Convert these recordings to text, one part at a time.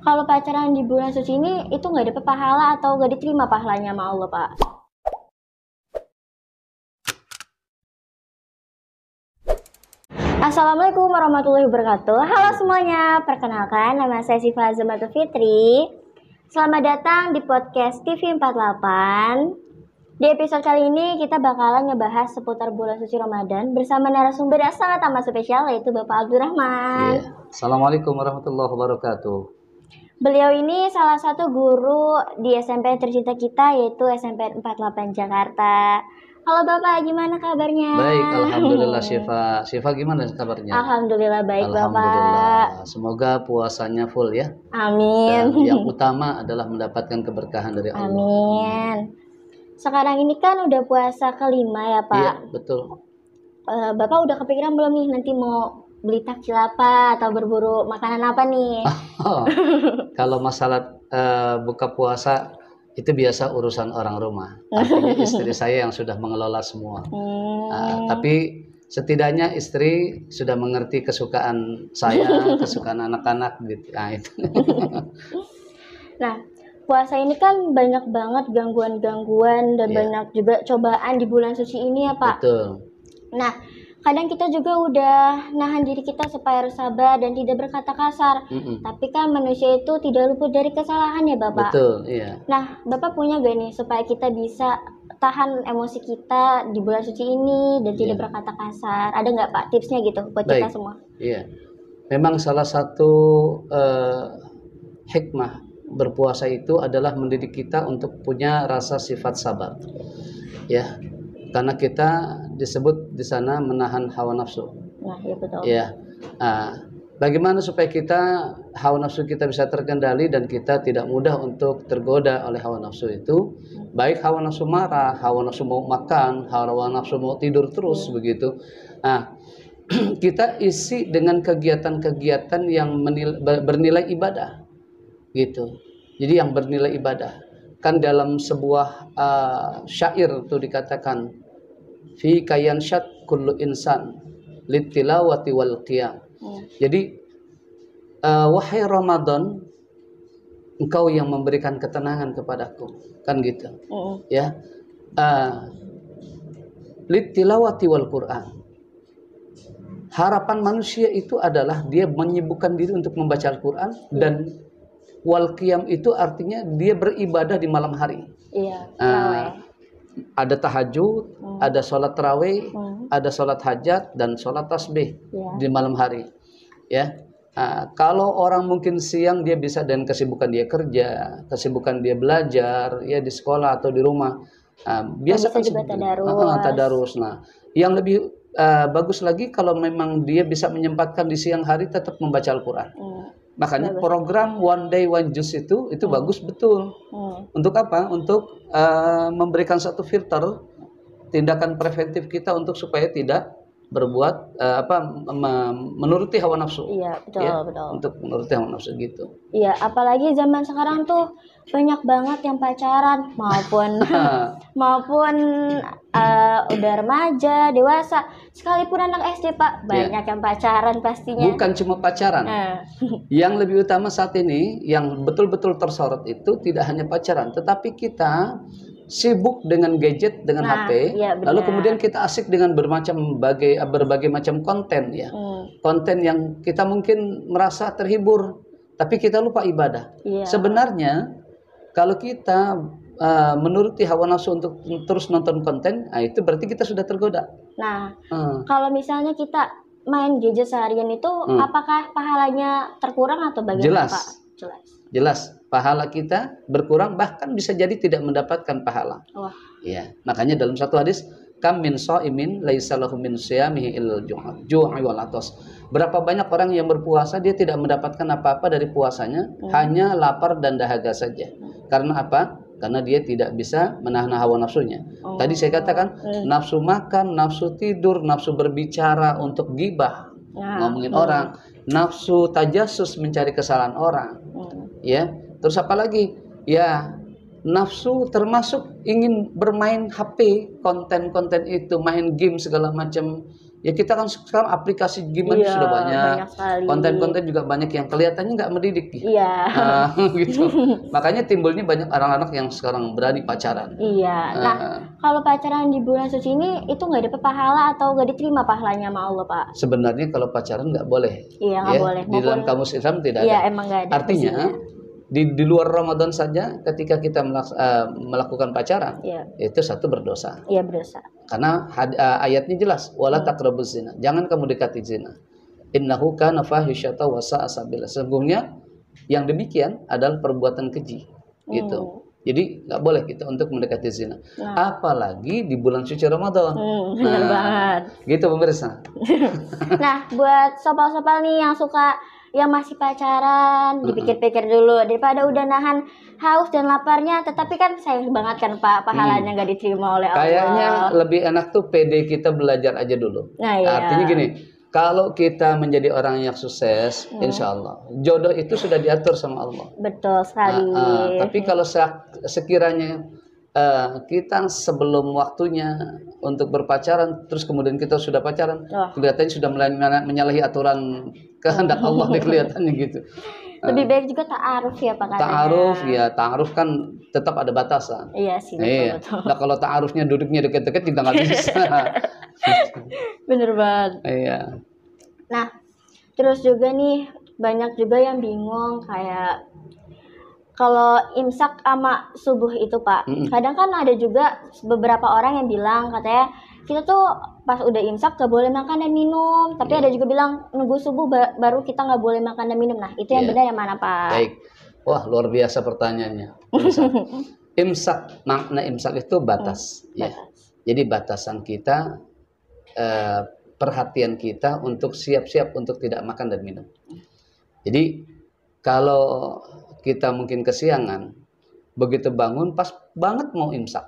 Kalau pacaran di bulan suci ini itu nggak dapat pahala atau nggak diterima pahalanya sama Allah, Pak? Assalamualaikum warahmatullahi wabarakatuh. Halo semuanya, perkenalkan nama saya Syifa Azamatul Fitri. Selamat datang di podcast TV 48. Di episode kali ini kita bakalan ngebahas seputar bulan suci Ramadan bersama narasumber yang sangat amat spesial, yaitu Bapak Abdurrahman. Yeah. Assalamualaikum warahmatullahi wabarakatuh. Beliau ini salah satu guru di SMP tercinta kita, yaitu SMP 48 Jakarta. Halo Bapak, gimana kabarnya? Baik, alhamdulillah Syifa. Syifa gimana kabarnya? Alhamdulillah baik Alhamdulillah. Bapak. Semoga puasanya full ya. Amin. Dan yang utama adalah mendapatkan keberkahan dari Allah. Amin. Sekarang ini kan udah puasa kelima ya Pak? Iya, betul. Bapak udah kepikiran belum nih nanti mau beli takjil apa atau berburu makanan apa nih? Kalau masalah buka puasa itu biasa urusan orang rumah. Artinya istri saya yang sudah mengelola semua. Tapi setidaknya istri sudah mengerti kesukaan saya, kesukaan anak-anak gitu. Nah, itu. Nah, puasa ini kan banyak banget gangguan-gangguan dan banyak juga cobaan di bulan suci ini ya Pak. Betul. Nah, kadang kita juga udah nahan diri kita supaya harus sabar dan tidak berkata kasar. Tapi kan manusia itu tidak luput dari kesalahan ya Bapak. Betul, iya. Nah, Bapak punya gak nih supaya kita bisa tahan emosi kita di bulan suci ini dan tidak berkata kasar? Ada nggak Pak tipsnya gitu buat kita semua? Iya, memang salah satu hikmah berpuasa itu adalah mendidik kita untuk punya rasa sifat sabar. Ya, karena kita disebut di sana menahan hawa nafsu. Nah, ya betul. Ya, bagaimana supaya kita hawa nafsu kita bisa terkendali dan kita tidak mudah untuk tergoda oleh hawa nafsu itu, baik hawa nafsu marah, hawa nafsu mau makan, hawa nafsu mau tidur terus begitu. Nah, kita isi dengan kegiatan-kegiatan yang bernilai ibadah, gitu. Jadi yang bernilai ibadah. Kan dalam sebuah syair itu dikatakan fi kayansyat kullu insan litilawati wal qiyam. Jadi wahai Ramadan, engkau yang memberikan ketenangan kepadaku, kan gitu. Ya. Litilawati wal Quran. Harapan manusia itu adalah dia menyibukkan diri untuk membaca Al-Qur'an dan wal qiyam itu artinya dia beribadah di malam hari. Iya, ada tahajud, ada sholat tarawih, ada sholat hajat dan sholat tasbih di malam hari. Ya, kalau orang mungkin siang dia bisa dengan kesibukan dia kerja, kesibukan dia belajar, ya di sekolah atau di rumah. Biasa kan tadarus. Nah, yang lebih bagus lagi kalau memang dia bisa menyempatkan di siang hari tetap membaca Al-Quran. Makanya program One Day One Juice itu bagus betul. Untuk apa? Untuk memberikan satu filter tindakan preventif kita untuk supaya tidak berbuat menuruti hawa nafsu. Iya, betul, ya, betul. Untuk menuruti hawa nafsu gitu. Iya, apalagi zaman sekarang tuh banyak banget yang pacaran maupun udah remaja, dewasa, sekalipun anak SD Pak, banyak yang pacaran pastinya. Bukan cuma pacaran. Yang lebih utama saat ini yang betul-betul tersorot itu tidak hanya pacaran, tetapi kita sibuk dengan gadget, dengan HP, lalu kemudian kita asik dengan berbagai macam konten ya. Konten yang kita mungkin merasa terhibur, tapi kita lupa ibadah. Sebenarnya kalau kita menuruti hawa nafsu untuk terus nonton konten, itu berarti kita sudah tergoda. Nah, kalau misalnya kita main gadget seharian itu, apakah pahalanya terkurang atau bagaimana Pak? Jelas, pahala kita berkurang, bahkan bisa jadi tidak mendapatkan pahala. Ya, makanya dalam satu hadis, kam min shaimin laisa lahu min siyamihi illal ju'i wal atas. Berapa banyak orang yang berpuasa dia tidak mendapatkan apa-apa dari puasanya, hanya lapar dan dahaga saja. Karena apa? Karena dia tidak bisa menahan hawa nafsunya. Tadi saya katakan nafsu makan, nafsu tidur, nafsu berbicara untuk gibah, ngomongin orang, nafsu tajasus mencari kesalahan orang. Ya, terus apa lagi? Ya, nafsu termasuk ingin bermain HP, konten-konten itu, main game segala macam, Ya kita kan sekarang aplikasi gimana sudah banyak sekali. konten-konten juga banyak yang kelihatannya nggak mendidik. Iya. Gitu. Makanya timbulnya banyak anak-anak yang sekarang berani pacaran. Iya. Nah, kalau pacaran di bulan suci ini itu nggak dapat pahala atau nggak diterima pahalanya sama Allah, Pak? Sebenarnya kalau pacaran nggak boleh. Iya, nggak boleh. Di dalam kamus Islam tidak ada. Iya, emang nggak ada. Artinya di luar Ramadan saja ketika kita melakukan pacaran, itu satu berdosa. Iya, berdosa. Karena ayatnya jelas, wala taqrabuz zina. Jangan kamu dekati zina. Innahu kana fahisyata wa sa'a sabila. Sesungguhnya yang demikian adalah perbuatan keji. Gitu. Jadi nggak boleh kita untuk mendekati zina. Apalagi di bulan suci Ramadan. Benar banget. Gitu pemirsa. Nah, buat sopal-sopal nih yang masih pacaran, dipikir-pikir dulu daripada udah nahan haus dan laparnya, tetapi kan sayang banget kan Pak, pahalanya nggak diterima oleh Allah. Kayaknya lebih enak tuh PD kita belajar aja dulu. Nah, iya. Artinya gini, kalau kita menjadi orang yang sukses, insya Allah jodoh itu sudah diatur sama Allah. Betul sekali. Tapi kalau sekiranya kita sebelum waktunya untuk berpacaran, terus kemudian kita sudah pacaran, kelihatannya sudah menyalahi aturan kehendak Allah, kelihatannya gitu. Lebih baik juga ta'aruf ya Pak katanya. Ta'aruf kan tetap ada batasan. Iya sih, betul. Nah kalau ta'arufnya duduknya deket-deket juga nggak bisa. Bener banget. Iya. Nah, terus juga nih banyak juga yang bingung kayak kalau imsak sama subuh itu Pak, kadang kan ada juga beberapa orang yang bilang katanya kita tuh pas udah imsak gak boleh makan dan minum, tapi ada juga bilang nunggu subuh baru kita gak boleh makan dan minum. Nah itu yang benar yang mana Pak? Baik, wah luar biasa pertanyaannya. Imsak, makna imsak itu batas. Ya. Jadi batasan kita, perhatian kita untuk siap-siap untuk tidak makan dan minum. Jadi kalau kita mungkin kesiangan, begitu bangun pas banget mau imsak,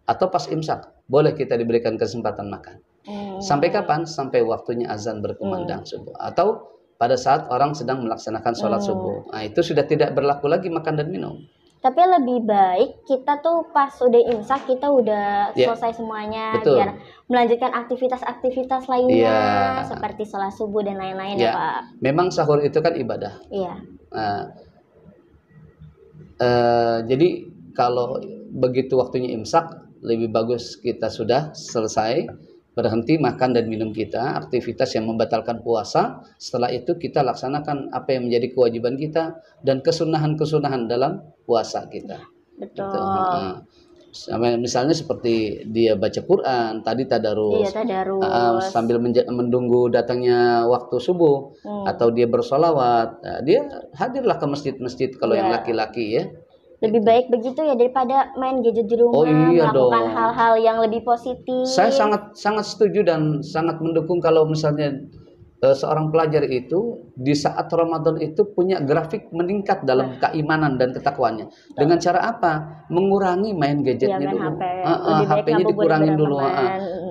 atau pas imsak, boleh kita diberikan kesempatan makan. Sampai kapan? Sampai waktunya azan berkumandang subuh, atau pada saat orang sedang melaksanakan sholat subuh. Nah itu sudah tidak berlaku lagi makan dan minum. Tapi lebih baik kita tuh pas udah imsak kita udah selesai semuanya. Betul. Biar melanjutkan aktivitas-aktivitas lainnya seperti sholat subuh dan lain-lain ya Pak. Memang sahur itu kan ibadah. Iya. Jadi kalau begitu waktunya imsak, lebih bagus kita sudah selesai, berhenti makan dan minum kita, aktivitas yang membatalkan puasa. Setelah itu kita laksanakan apa yang menjadi kewajiban kita dan kesunahan-kesunahan dalam puasa kita. Betul. Misalnya seperti dia baca Quran, tadi tadarus, sambil menunggu datangnya waktu subuh, atau dia bersolawat, dia hadirlah ke masjid-masjid kalau yang laki-laki ya. Lebih baik begitu ya daripada main gadget di rumah, melakukan hal-hal yang lebih positif. Saya sangat setuju dan sangat mendukung kalau misalnya seorang pelajar itu di saat Ramadan itu punya grafik meningkat dalam keimanan dan ketakwaannya. Dengan cara apa? Mengurangi main gadgetnya dulu. HP-nya dikurangin dulu.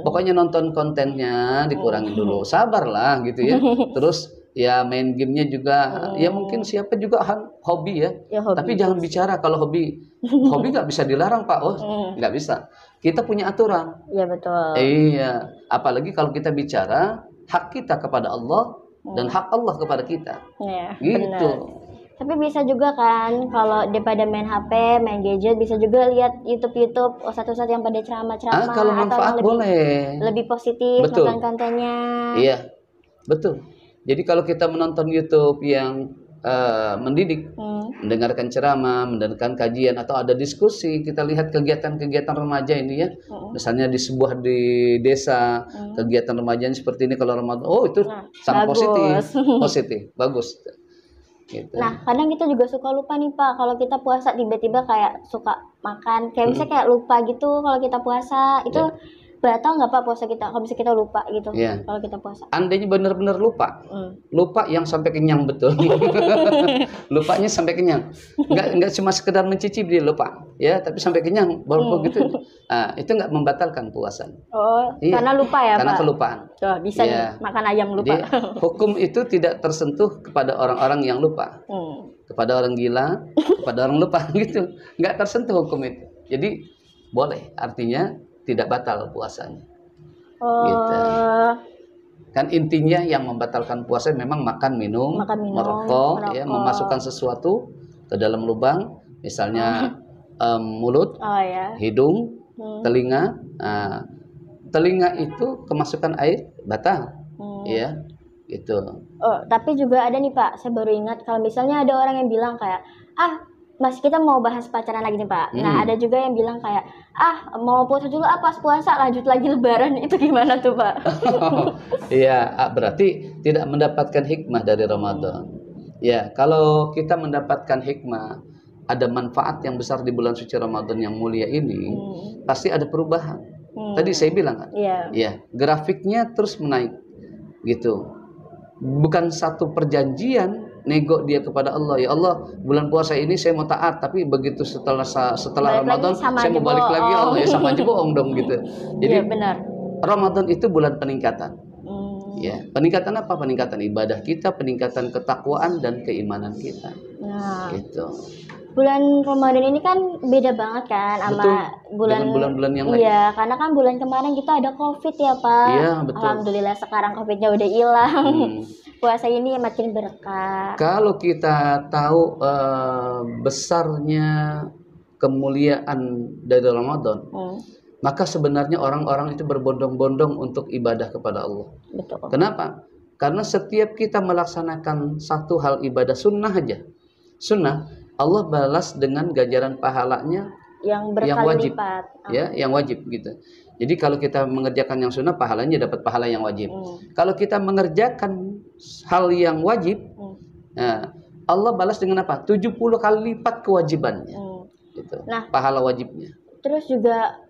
Pokoknya nonton kontennya dikurangin dulu. Sabarlah gitu ya. Terus ya main gamenya juga, ya mungkin siapa juga hobi ya. Tapi jangan bicara kalau hobi nggak bisa dilarang Pak. Nggak bisa. Kita punya aturan. Iya betul. Iya. Apalagi kalau kita bicara hak kita kepada Allah dan hak Allah kepada kita. Iya, gitu. Benar. Tapi bisa juga kan kalau daripada main HP, main gadget, bisa juga lihat YouTube ustadz-ustadz yang pada ceramah-ceramah kalau manfaat atau lebih positif konten-kontennya. Iya, betul. Jadi kalau kita menonton YouTube yang mendidik, mendengarkan ceramah, mendengarkan kajian atau ada diskusi, kita lihat kegiatan-kegiatan remaja ini ya, misalnya di desa, kegiatan remajanya seperti ini kalau Ramadan, itu sangat positif, bagus. Gitu. Nah, kadang kita juga suka lupa nih Pak, kalau kita puasa tiba-tiba kayak suka makan, kayak misalnya kayak lupa gitu kalau kita puasa, itu batal nggak Pak puasa kita kalau bisa kita lupa gitu kalau kita puasa? Andainya benar-benar lupa, lupa yang sampai kenyang betul, lupanya sampai kenyang, nggak cuma sekedar mencicipi dia lupa, ya, tapi sampai kenyang baru gitu, itu nggak membatalkan puasa. Karena lupa ya karena Pak? kelupaan. Bisa makan ayam lupa. Jadi, hukum itu tidak tersentuh kepada orang-orang yang lupa, kepada orang gila, kepada orang lupa gitu, nggak tersentuh hukum itu. Jadi boleh, artinya tidak batal puasanya. Gitu. Kan intinya yang membatalkan puasa memang makan, minum, merokok, ya, memasukkan sesuatu ke dalam lubang, misalnya mulut, hidung, telinga. Telinga itu kemasukan air batal, ya, itu. Oh, tapi juga ada nih Pak, saya baru ingat kalau misalnya ada orang yang bilang kayak, Mas, kita mau bahas pacaran lagi nih Pak. Nah, ada juga yang bilang kayak, mau puasa dulu, pas puasa lanjut lagi lebaran. Itu gimana tuh Pak? Iya, berarti tidak mendapatkan hikmah dari Ramadan. Ya, kalau kita mendapatkan hikmah, ada manfaat yang besar di bulan suci Ramadan yang mulia ini, pasti ada perubahan. Tadi saya bilang kan, ya, grafiknya terus menaik, gitu. Bukan satu perjanjian nego dia kepada Allah, ya Allah, bulan puasa ini saya mau taat, tapi begitu setelah Ramadan saya mau balik lagi, Allah, ya sama aja bohong dong, gitu. Jadi benar. Ramadan itu bulan peningkatan. Ya, peningkatan apa? Peningkatan ibadah kita, peningkatan ketakwaan dan keimanan kita. Gitu. Bulan Ramadan ini kan beda banget kan sama bulan-bulan yang lain. Iya, karena kan bulan kemarin kita ada COVID ya Pak. Iya, betul. Alhamdulillah sekarang COVID-nya udah hilang. Puasa ini makin berkah. Kalau kita tahu besarnya kemuliaan dari Ramadan, maka sebenarnya orang-orang itu berbondong-bondong untuk ibadah kepada Allah. Betul. Kenapa? Karena setiap kita melaksanakan satu hal ibadah sunnah aja, sunnah, Allah balas dengan ganjaran pahalanya yang wajib, ya, yang wajib, gitu. Jadi kalau kita mengerjakan yang sunnah, pahalanya dapat pahala yang wajib. Kalau kita mengerjakan hal yang wajib, Allah balas dengan apa? 70 kali lipat kewajibannya. Gitu. Nah, pahala wajibnya. Terus juga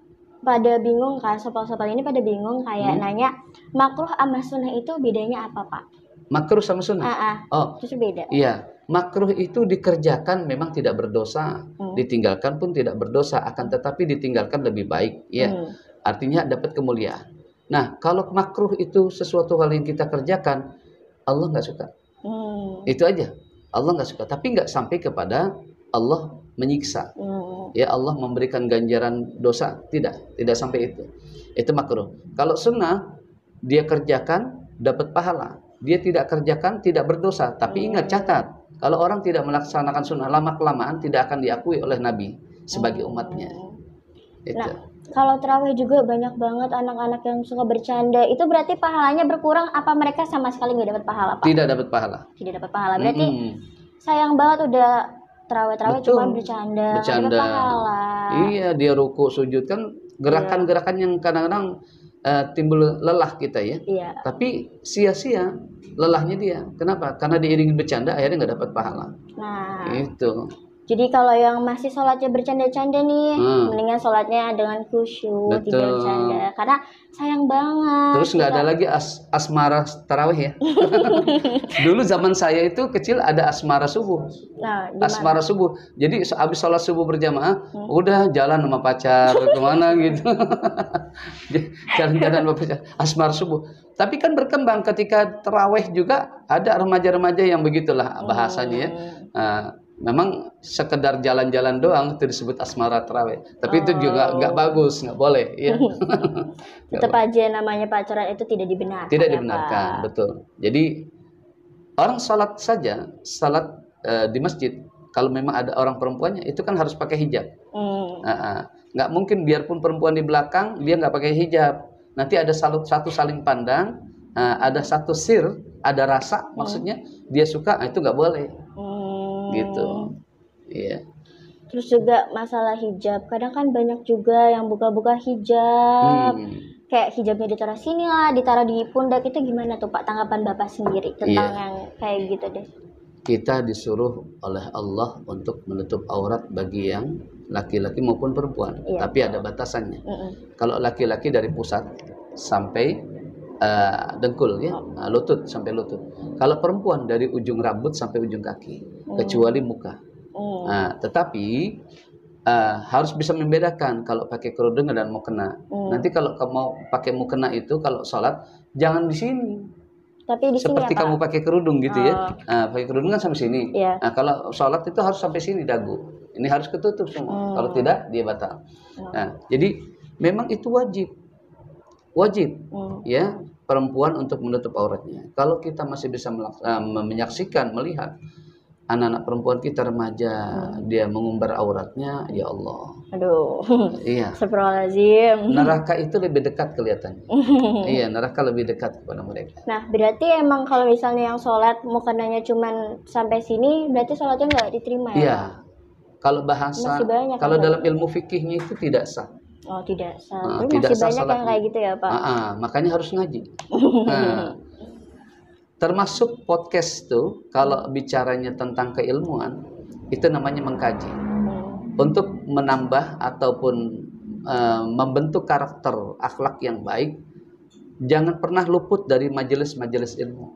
pada bingung kan, sopal-sopal ini pada bingung kayak nanya, makruh sama sunnah itu bedanya apa Pak? Makruh sama sunnah? Itu beda. Iya. Makruh itu dikerjakan memang tidak berdosa, ditinggalkan pun tidak berdosa, akan tetapi ditinggalkan lebih baik, ya. Artinya dapat kemuliaan. Nah, kalau makruh itu sesuatu hal yang kita kerjakan, Allah nggak suka. Itu aja, Allah nggak suka. Tapi nggak sampai kepada Allah menyiksa. Ya, Allah memberikan ganjaran dosa, tidak sampai itu. Itu makruh. Kalau sunnah, dia kerjakan dapat pahala. Dia tidak kerjakan tidak berdosa. Tapi ingat, catat, kalau orang tidak melaksanakan sunnah, lama-kelamaan tidak akan diakui oleh Nabi sebagai umatnya. Itu. Nah, kalau tarawih juga banyak banget anak-anak yang suka bercanda. Itu berarti pahalanya berkurang apa mereka sama sekali nggak dapat pahala Pak? Tidak dapat pahala. Tidak dapat pahala. Berarti sayang banget udah tarawih cuma bercanda. Dapat pahala. Iya, dia ruku sujud kan gerakan-gerakan yang kadang-kadang timbul lelah kita, ya. Tapi sia-sia lelahnya dia. Kenapa? Karena diiringi bercanda, akhirnya nggak dapat pahala. Nah, itu. Jadi kalau yang masih sholatnya bercanda-canda nih, mendingan sholatnya dengan khusyuk, tidak bercanda. Karena sayang banget. Terus nggak ada lagi asmara tarawih, ya. Dulu zaman saya itu kecil ada asmara subuh. Nah, asmara subuh. Jadi habis sholat subuh berjamaah, udah jalan sama pacar kemana gitu. Jalan-jalan sama pacar. Asmara subuh. Tapi kan berkembang ketika tarawih juga ada remaja-remaja yang begitulah bahasanya, ya. Memang sekedar jalan-jalan doang itu disebut asmara tarawih. Tapi itu juga nggak bagus, nggak boleh, ya. Tetap aja namanya pacaran itu tidak dibenarkan. Tidak dibenarkan, betul. Jadi orang salat saja, salat di masjid, kalau memang ada orang perempuannya, itu kan harus pakai hijab. Nggak mungkin biarpun perempuan di belakang dia nggak pakai hijab. Nanti ada satu saling pandang, ada satu sir, ada rasa, maksudnya dia suka, itu nggak boleh. Gitu, iya. Terus juga masalah hijab, kadang kan banyak juga yang buka-buka hijab, kayak hijabnya ditaruh sini lah, ditaruh di pundak, itu gimana tuh Pak tanggapan Bapak sendiri tentang yang kayak gitu deh? Kita disuruh oleh Allah untuk menutup aurat bagi yang laki-laki maupun perempuan, tapi ada batasannya. Kalau laki-laki dari pusat sampai dengkul, ya, lutut sampai lutut. Kalau perempuan dari ujung rambut sampai ujung kaki, kecuali muka. Tetapi harus bisa membedakan kalau pakai kerudung dan mukena. Nanti kalau kamu mau pakai mukena itu kalau sholat jangan di sini. Tapi di seperti sini ya, kamu pakai kerudung gitu, ya. Pakai kerudung kan sampai sini. Nah, kalau sholat itu harus sampai sini dagu. Ini harus ketutup semua. Kalau tidak dia batal. Nah, jadi memang itu wajib, ya. perempuan untuk menutup auratnya. Kalau kita masih bisa menyaksikan, melihat anak-anak perempuan kita remaja dia mengumbar auratnya, ya Allah. Aduh. Iya. Astagfirullahaladzim. Neraka itu lebih dekat kelihatannya. Iya, neraka lebih dekat kepada mereka. Nah, berarti emang kalau misalnya yang sholat mukananya cuman sampai sini, berarti sholatnya nggak diterima ya? Iya. Kalau bahasa, kalau dalam ilmu fikihnya itu tidak sah. Oh, tidak sah. Nah, tidak tidak masih sah banyak yang kayak gitu ya, Pak? Makanya harus ngaji. Nah, termasuk podcast tuh, kalau bicaranya tentang keilmuan, itu namanya mengkaji. Untuk menambah ataupun membentuk karakter akhlak yang baik, jangan pernah luput dari majelis-majelis ilmu.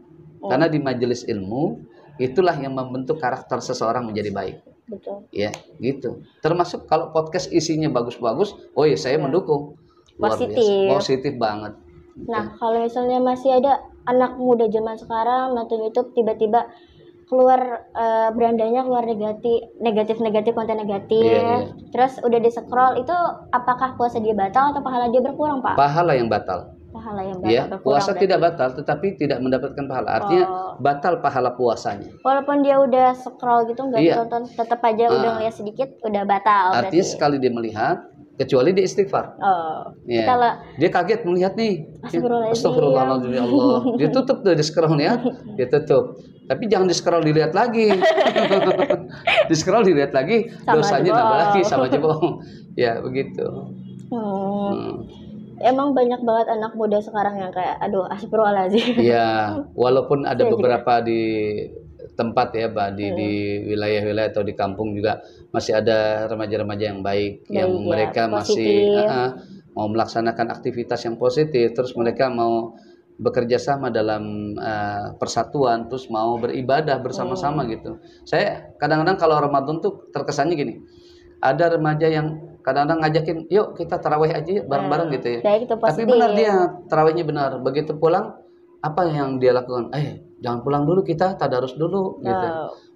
Karena di majelis ilmu, itulah yang membentuk karakter seseorang menjadi baik. Betul. Ya, gitu. Termasuk kalau podcast isinya bagus-bagus, oh ya saya mendukung. Luar Positif. biasa. Positif banget. Nah, kalau misalnya masih ada anak muda zaman sekarang nonton YouTube tiba-tiba keluar berandanya keluar negatif konten negatif. Iya. Terus udah di scroll, itu apakah puasa dia batal atau pahala dia berkurang, Pak? Pahala yang batal. Pahala yang batal. Ya, berkurang, puasa berarti tidak batal tetapi tidak mendapatkan pahala. Artinya batal pahala puasanya. Walaupun dia udah scroll gitu nggak ditonton, tetap aja udah ngeliat sedikit udah batal. Artinya berarti. Sekali dia melihat, kecuali dia istighfar. Ya. Dia kaget melihat nih. Astagfirullahaladzim, ya Allah. Dia tutup tuh di scroll ya. Dia tutup. Tapi jangan di scroll dilihat lagi. Di scroll dilihat lagi, dosanya nambah lagi sama aja bohong. Ya, begitu. Emang banyak banget anak muda sekarang yang kayak aduh astagfirullahaladzim. Iya, walaupun ada beberapa di tempat ya, di wilayah-wilayah atau di kampung juga masih ada remaja-remaja yang baik, yang mereka masih mau melaksanakan aktivitas yang positif, terus mereka mau bekerja sama dalam persatuan, terus mau beribadah bersama-sama gitu. Saya kadang-kadang kalau Ramadan tuh terkesannya gini, ada remaja yang kadang-kadang ngajakin, yuk kita tarawih aja bareng-bareng gitu ya. Tapi benar dia, tarawihnya benar. Begitu pulang, apa yang dia lakukan? Jangan pulang dulu, kita tadarus dulu gitu.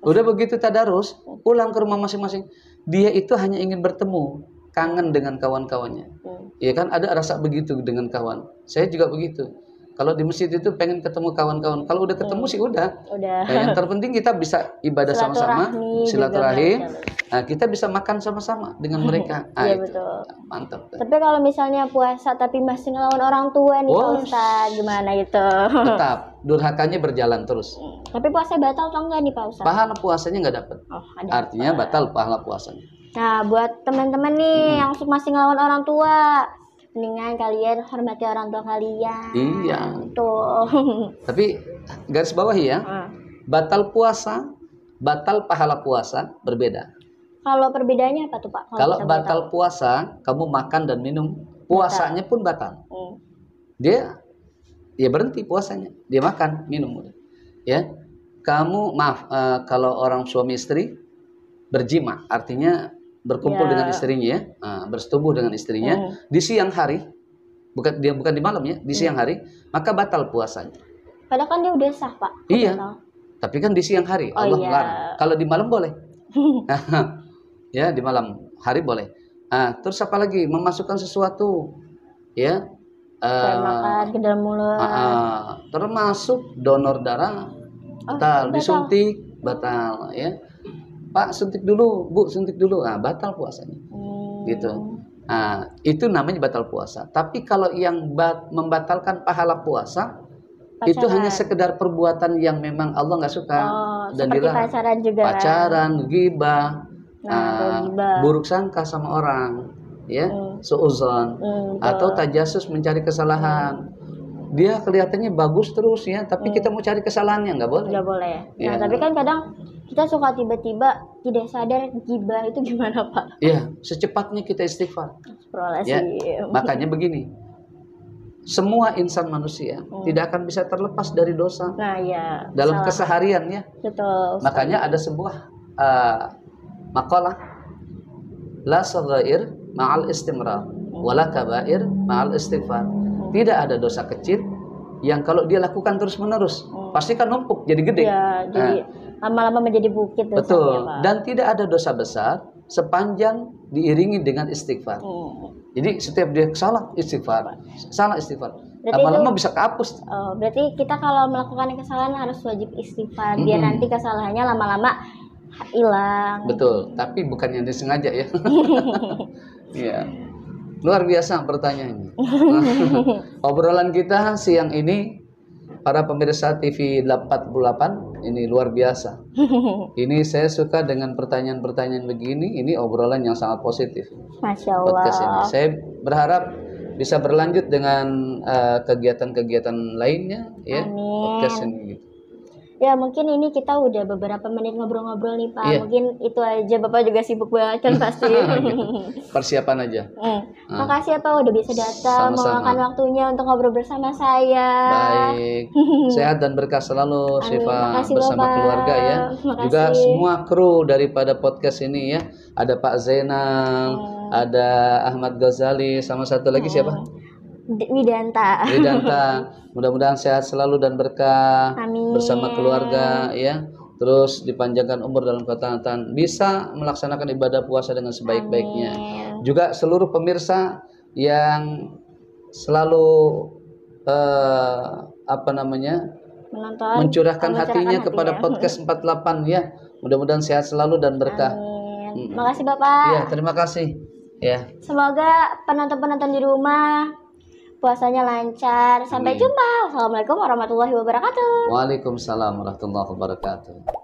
Udah begitu tadarus, pulang ke rumah masing-masing. Dia itu hanya ingin bertemu, kangen dengan kawan-kawannya. Iya kan, ada rasa begitu dengan kawan. Saya juga begitu. Kalau di masjid itu pengen ketemu kawan-kawan. Kalau udah ketemu sih udah. Nah, yang terpenting kita bisa ibadah sama-sama, silaturahim. Nah, kita bisa makan sama-sama dengan mereka. Iya betul. Mantap. Tapi kalau misalnya puasa tapi masih ngelawan orang tua nih Pak Ustadz, gimana itu? Tetap durhakanya berjalan terus. Tapi puasa batal atau enggak nih Pak Ustadz? Pahala puasanya nggak dapat. Artinya batal pahala puasanya. Nah, buat teman-teman nih yang masih ngelawan orang tua, mendingan kalian hormati orang tua kalian. Iya. Tuh. Tapi garis bawahi ya, batal puasa, batal pahala puasa berbeda. Kalau perbedaannya apa tuh Pak? Kalau batal puasa, kamu makan dan minum, puasanya pun batal. Dia berhenti puasanya, dia makan, minum. Ya, kamu kalau orang suami istri berjima, artinya berkumpul dengan istrinya ya, bersetubuh dengan istrinya di siang hari, bukan di malam ya, di siang hari, maka batal puasanya. Padahal kan dia udah sah Pak. Iya, tapi kan di siang hari Allah melarang. Kalau di malam boleh. Ya, di malam hari boleh. Terus apa lagi? Memasukkan sesuatu, ya, makan ke dalam mulut. Termasuk donor darah, batal. Disuntik, batal, ya. Pak suntik dulu, Bu suntik dulu, batal puasanya, gitu. Itu namanya batal puasa. Tapi kalau yang membatalkan pahala puasa, itu hanya sekedar perbuatan yang memang Allah nggak suka dan dilarang. Pacaran juga. Pacaran, ghibah, buruk sangka sama orang, ya, suudzon, atau tajasus mencari kesalahan. Dia kelihatannya bagus terus ya, tapi kita mau cari kesalahannya nggak boleh. Nggak boleh. Nah, tapi kan kadang kita suka tiba-tiba tidak sadar gibah itu gimana Pak? Iya, secepatnya kita istighfar. Ya, makanya begini, semua insan manusia tidak akan bisa terlepas dari dosa. Nah, ya. Dalam keseharian ya. Betul. Makanya ada sebuah makalah, la saghair ma'al istimrar, wala kabair ma'al istighfar. Tidak ada dosa kecil yang kalau dia lakukan terus-menerus pasti kan numpuk jadi gede. Ya, jadi lama-lama menjadi bukit dosanya, betul. Pak. Dan tidak ada dosa besar sepanjang diiringi dengan istighfar. Jadi setiap dia salah istighfar, lama-lama bisa kehapus. Oh, berarti kita kalau melakukan kesalahan harus wajib istighfar biar nanti kesalahannya lama-lama hilang. Betul, tapi bukan yang disengaja ya. Iya. Luar biasa pertanyaannya. Obrolan kita siang ini para pemirsa TV 48 ini luar biasa. Ini saya suka dengan pertanyaan-pertanyaan begini. Ini obrolan yang sangat positif. Masya Allah. Podcast ini. Saya berharap bisa berlanjut dengan kegiatan-kegiatan lainnya ya. Amin. Podcast ini gitu. Ya mungkin ini kita udah beberapa menit ngobrol-ngobrol nih Pak. Iya. Mungkin itu aja, Bapak juga sibuk banget kan pasti. Persiapan aja. Makasih ya Pak udah bisa datang, meluangkan waktunya untuk ngobrol bersama saya. Baik. Sehat dan berkah selalu Syifa bersama Bapak. keluarga ya. Makasih. Juga semua kru daripada podcast ini ya. Ada Pak Zainal, ada Ahmad Ghazali, sama satu lagi siapa? Widanta. Mudah-mudahan sehat selalu dan berkah. Amin. Bersama keluarga ya. Terus dipanjangkan umur dalam ketaatan, bisa melaksanakan ibadah puasa dengan sebaik-baiknya. Juga seluruh pemirsa yang selalu mencurahkan hatinya kepada podcast 48 ya. Mudah-mudahan sehat selalu dan berkah. Amin. Makasih Bapak. Ya, terima kasih. Ya. Semoga penonton-penonton di rumah puasanya lancar. Sampai jumpa. Assalamualaikum warahmatullahi wabarakatuh. Waalaikumsalam warahmatullahi wabarakatuh.